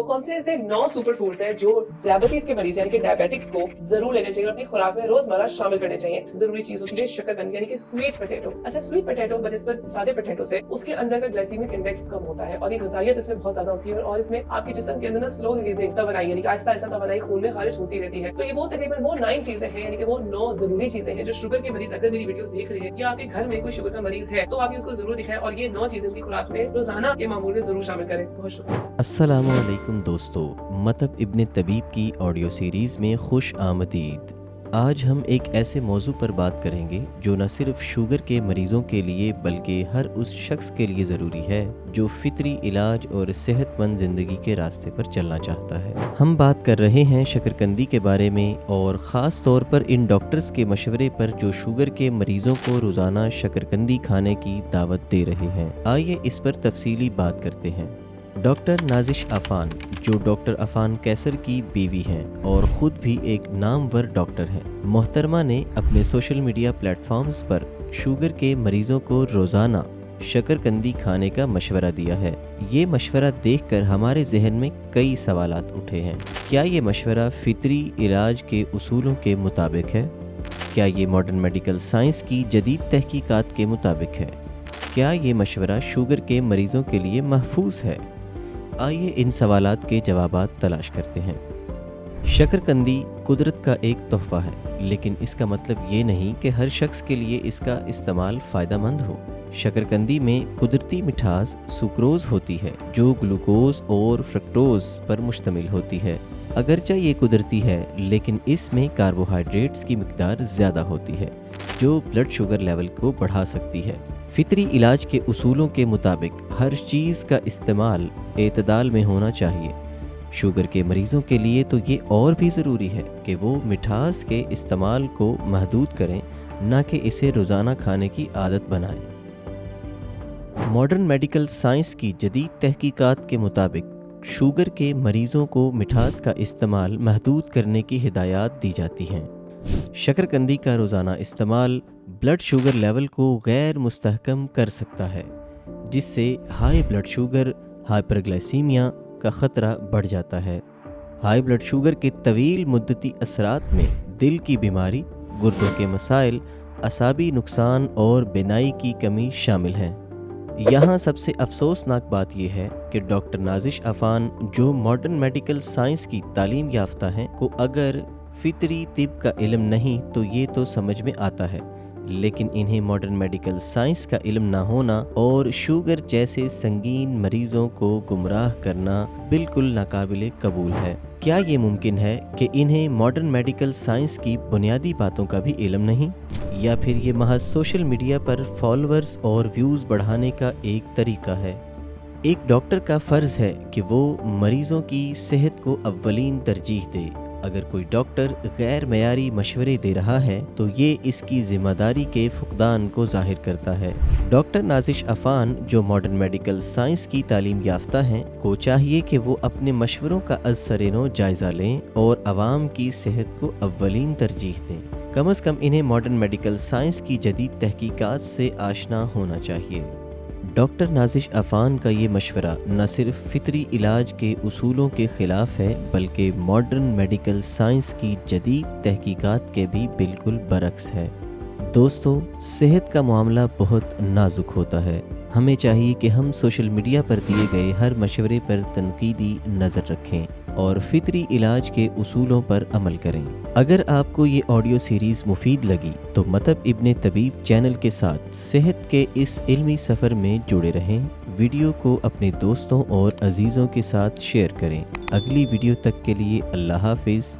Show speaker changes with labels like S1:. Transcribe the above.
S1: कौन से ऐसे 9 सुपर फूड्स हैं जो डायबिटीज के मरीज यानी कि डायबिटिक्स को जरूर लेने चाहिए और अपनी खुराक में रोजमर्रा शामिल करने चाहिए। जरूरी चीज होती है शकरकंदी यानी कि स्वीट पोटैटो। अच्छा, स्वीट पोटैटो बनिस्बत सादे पोटैटो से उसके अंदर का ग्लाइसेमिक इंडेक्स कम होता है और ये गजाइत इसमें बहुत ज्यादा होती है और इसमें आपके जिस्म के अंदर ना स्लो रिलीजिंग तवानाई यानी कि आहिस्ता आहिस्ता तवानाई खून में खारिज होती रहती है। तो ये वो तकरीबन वो 9 चीजें हैं यानी कि वो 9 जरूरी चीजें हैं जो शुगर के मरीज अगर मेरी वीडियो देख रहे हैं या आपके घर में कोई शुगर का मरीज है तो आप उसको जरूर दिखाएं और ये 9 चीजें उनकी खुराक में रोजाना के मामूल में जरूर शामिल करें। बहुत शुक्रिया।
S2: अस्सलामु अलैकुम दोस्तों, मतब इब्न तबीब की ऑडियो सीरीज़ में खुश आमदीद। आज हम एक ऐसे मौजू पर बात करेंगे जो न सिर्फ शुगर के मरीज़ों के लिए बल्कि हर उस शख्स के लिए ज़रूरी है जो फितरी इलाज और सेहतमंद ज़िंदगी के रास्ते पर चलना चाहता है। हम बात कर रहे हैं शकरकंदी के बारे में और ख़ास तौर पर इन डॉक्टर्स के मशवरे पर जो शुगर के मरीज़ों को रोज़ाना शकरकंदी खाने की दावत दे रहे हैं। आइए इस पर तफसीली बात करते हैं। डॉक्टर नाजिश अफान, जो डॉक्टर अफान कैसर की बीवी हैं और ख़ुद भी एक नामवर डॉक्टर हैं, मोहतरमा ने अपने सोशल मीडिया प्लेटफॉर्म्स पर शुगर के मरीज़ों को रोज़ाना शकरकंदी खाने का मशवरा दिया है। ये मशवरा देखकर हमारे जहन में कई सवालात उठे हैं। क्या ये मशवरा फितरी इलाज के उसूलों के मुताबिक है? क्या ये मॉडर्न मेडिकल साइंस की जदीद तहकीकात के मुताबिक है? क्या ये मशवरा शुगर के मरीज़ों के लिए महफूज है? आइए इन सवालात के जवाबात तलाश करते हैं। शकरकंदी कुदरत का एक तोहफ़ा है, लेकिन इसका मतलब ये नहीं कि हर शख्स के लिए इसका इस्तेमाल फ़ायदेमंद हो। शकरकंदी में कुदरती मिठास सुक्रोज़ होती है जो ग्लूकोज और फ्रक्टोज़ पर मुश्तमिल होती है। अगरचे ये कुदरती है, लेकिन इसमें कार्बोहाइड्रेट्स की मिकदार ज़्यादा होती है जो ब्लड शुगर लेवल को बढ़ा सकती है। फितरी इलाज के उसूलों के मुताबिक हर चीज़ का इस्तेमाल एतदाल में होना चाहिए। शुगर के मरीज़ों के लिए तो ये और भी ज़रूरी है कि वो मिठास के इस्तेमाल को महदूद करें, ना कि इसे रोज़ाना खाने की आदत बनाएं। मॉडर्न मेडिकल साइंस की जदीद तहकीकात के मुताबिक शुगर के मरीज़ों को मिठास का इस्तेमाल महदूद करने की हिदायत दी जाती हैं। शकरकंदी का रोज़ाना इस्तेमाल ब्लड शुगर लेवल को गैर मुस्तहकम कर सकता है, जिससे हाई ब्लड शुगर, हाइपरग्लाइसीमिया का ख़तरा बढ़ जाता है। हाई ब्लड शुगर के तवील मुद्दती असरात में दिल की बीमारी, गुर्दों के मसाइल, असाबी नुकसान और बिनाई की कमी शामिल हैं। यहाँ सबसे अफसोसनाक बात यह है कि डॉक्टर नाजिश अफान, जो मॉडर्न मेडिकल साइंस की तालीम याफ्ता हैं, को अगर फितरी तिब का इल्म नहीं तो ये तो समझ में आता है, लेकिन इन्हें मॉडर्न मेडिकल साइंस का इल्म ना होना और शुगर जैसे संगीन मरीजों को गुमराह करना बिल्कुल नाकाबिले कबूल है। क्या ये मुमकिन है कि इन्हें मॉडर्न मेडिकल साइंस की बुनियादी बातों का भी इल्म नहीं, या फिर ये महज सोशल मीडिया पर फॉलोअर्स और व्यूज़ बढ़ाने का एक तरीका है? एक डॉक्टर का फ़र्ज़ है कि वो मरीज़ों की सेहत को अव्वलीन तरजीह दे। अगर कोई डॉक्टर गैर मयारी मशवरे दे रहा है तो ये इसकी जिम्मेदारी के फुकदान को जाहिर करता है। डॉक्टर नाजिश अफान, जो मॉडर्न मेडिकल साइंस की तालीम याफ्ता हैं, को चाहिए कि वो अपने मशवरों का अज़-सर-ए-नौ जायज़ा लें और आवाम की सेहत को अव्वलीन तरजीह दें। कम अज़ कम इन्हें मॉडर्न मेडिकल साइंस की जदीद तहकीकात से आशना होना चाहिए। डॉक्टर नाजिश अफान का ये मशवरा न सिर्फ फितरी इलाज के उसूलों के ख़िलाफ़ है, बल्कि मॉडर्न मेडिकल साइंस की जदीद तहकीकात के भी बिल्कुल बरक्स है। दोस्तों, सेहत का मामला बहुत नाजुक होता है। हमें चाहिए कि हम सोशल मीडिया पर दिए गए हर मशवरे पर तनकीदी नज़र रखें और फितरी इलाज के उसूलों पर अमल करें। अगर आपको ये ऑडियो सीरीज़ मुफीद लगी तो मतब इब्न तबीब चैनल के साथ सेहत के इस इल्मी सफ़र में जुड़े रहें। वीडियो को अपने दोस्तों और अजीज़ों के साथ शेयर करें। अगली वीडियो तक के लिए अल्लाह हाफिज़।